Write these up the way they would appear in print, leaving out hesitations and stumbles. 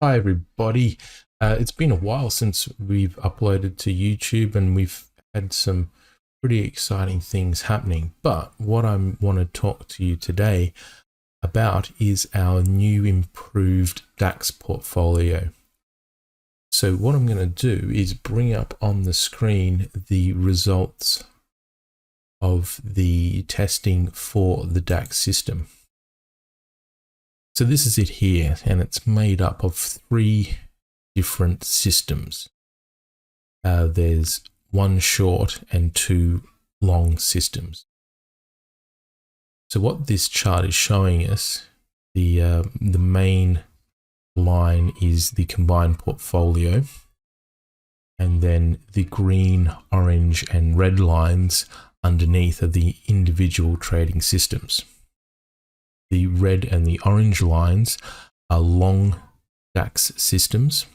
Hi everybody. It's been a while since we've uploaded to YouTube and we've had some pretty exciting things happening. But what I want to talk to you today about is our new improved DAX portfolio. So what I'm going to do is bring up on the screen the results of the testing for the DAX system. So this is it here, and it's made up of 3 different systems. There's 1 short and 2 long systems. So what this chart is showing us, the main line is the combined portfolio, and then the green, orange, and red lines underneath are the individual trading systems. The red and the orange lines are long DAX systems,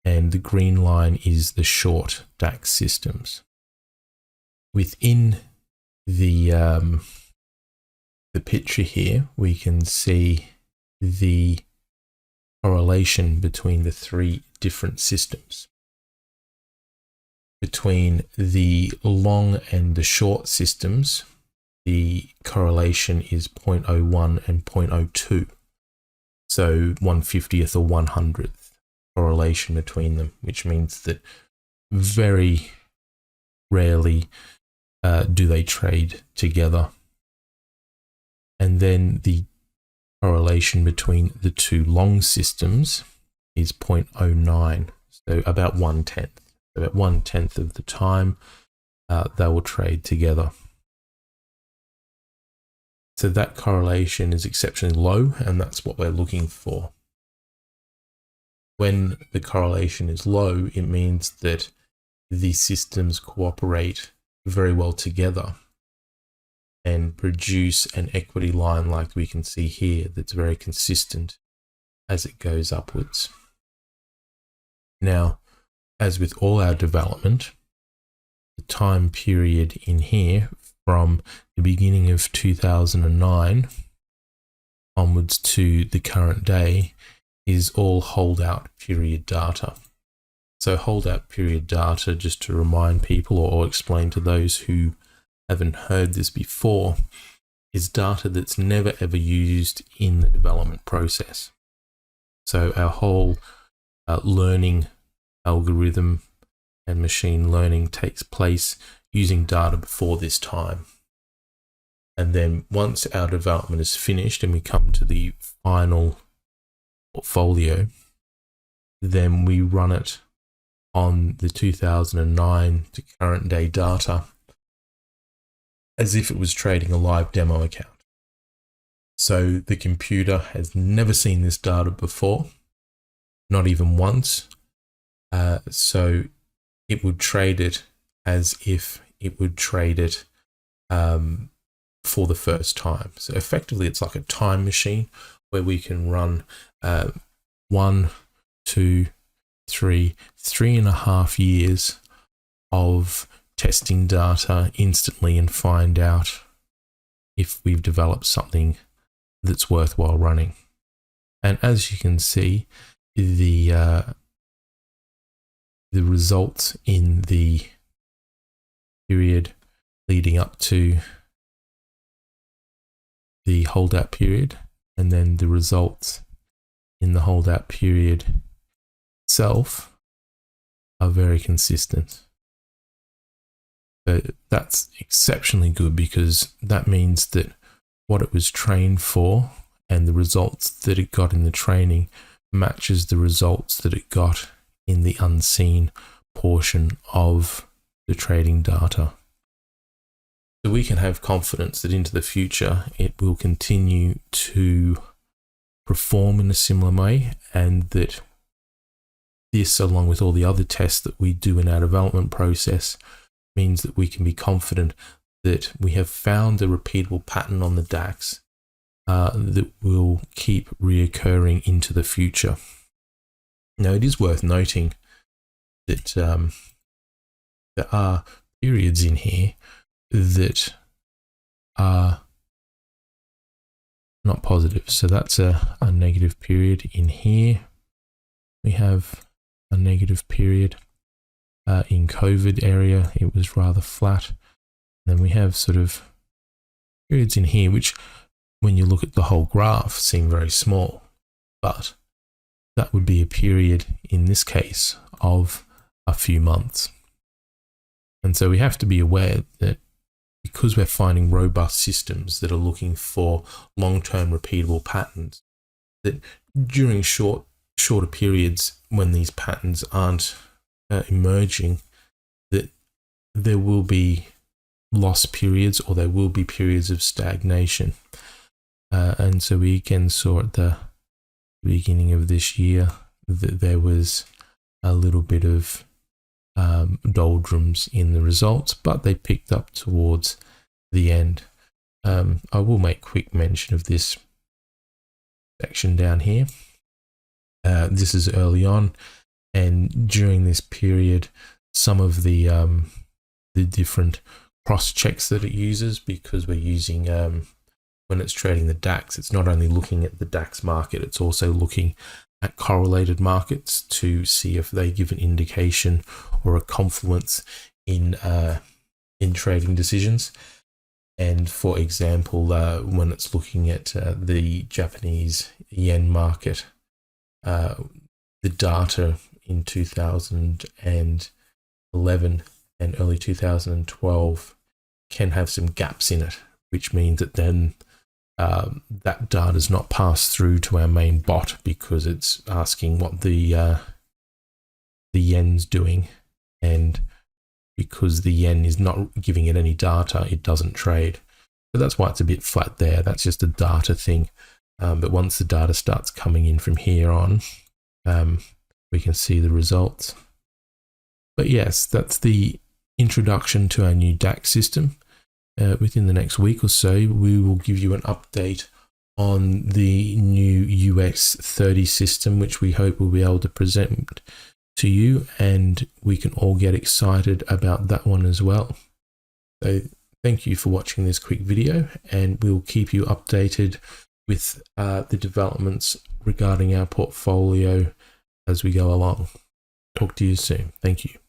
and the green line is the short DAX systems. Within the picture here, we can see the correlation between the 3 different systems. Between the long and the short systems, the correlation is 0.01 and 0.02. So 1/50th or 100th correlation between them, which means that very rarely do they trade together. And then the correlation between the 2 long systems is 0.09, so about 1/10. About 1/10 of the time they will trade together. So that correlation is exceptionally low, and that's what we're looking for. When the correlation is low, it means that the systems cooperate very well together and produce an equity line like we can see here that's very consistent as it goes upwards. Now, as with all our development, the time period in here from the beginning of 2009 onwards to the current day is all holdout period data. So holdout period data, just to remind people or explain to those who haven't heard this before, is data that's never ever used in the development process. So our whole learning algorithm and machine learning takes place using data before this time. And then once our development is finished and we come to the final portfolio, then we run it on the 2009 to current day data as if it was trading a live demo account. So the computer has never seen this data before, not even once. So it would trade it as if it would trade it for the first time. So effectively, it's like a time machine where we can run 1, 2, 3, 3.5 years of testing data instantly and find out if we've developed something that's worthwhile running. And as you can see, the results in the period leading up to the holdout period, and then the results in the holdout period itself are very consistent. So that's exceptionally good, because that means that what it was trained for and the results that it got in the training matches the results that it got in the unseen portion of the trading data. So we can have confidence that into the future it will continue to perform in a similar way, and that this, along with all the other tests that we do in our development process, means that we can be confident that we have found a repeatable pattern on the DAX that will keep reoccurring into the future. Now, it is worth noting that there are periods in here that are not positive. So that's a negative period in here. we have a negative period. In COVID area, it was rather flat. Then we have sort of periods in here, which when you look at the whole graph seem very small, but that would be a period in this case of a few months. And so we have to be aware that because we're finding robust systems that are looking for long-term repeatable patterns, that during shorter periods when these patterns aren't emerging, that there will be lost periods or there will be periods of stagnation. And so we again saw at the beginning of this year that there was a little bit of doldrums in the results, but they picked up towards the end. I will make quick mention of this section down here. This is early on, and during this period, some of the different cross checks that it uses, because we're using when it's trading the DAX, it's not only looking at the DAX market, it's also looking at correlated markets to see if they give an indication or a confluence in trading decisions. And for example, when it's looking at the Japanese yen market, the data in 2011 and early 2012 can have some gaps in it, which means that then that data is not passed through to our main bot because it's asking what the yen's doing, and because the yen is not giving it any data, it doesn't trade. So that's why it's a bit flat there. That's just a data thing. But once the data starts coming in from here on, we can see the results. But yes, that's the introduction to our new DAX system. Within the next week or so, we will give you an update on the new UX30 system, which we hope we'll be able to present to you, and we can all get excited about that one as well. So thank you for watching this quick video, and we'll keep you updated with the developments regarding our portfolio as we go along. Talk to you soon. Thank you.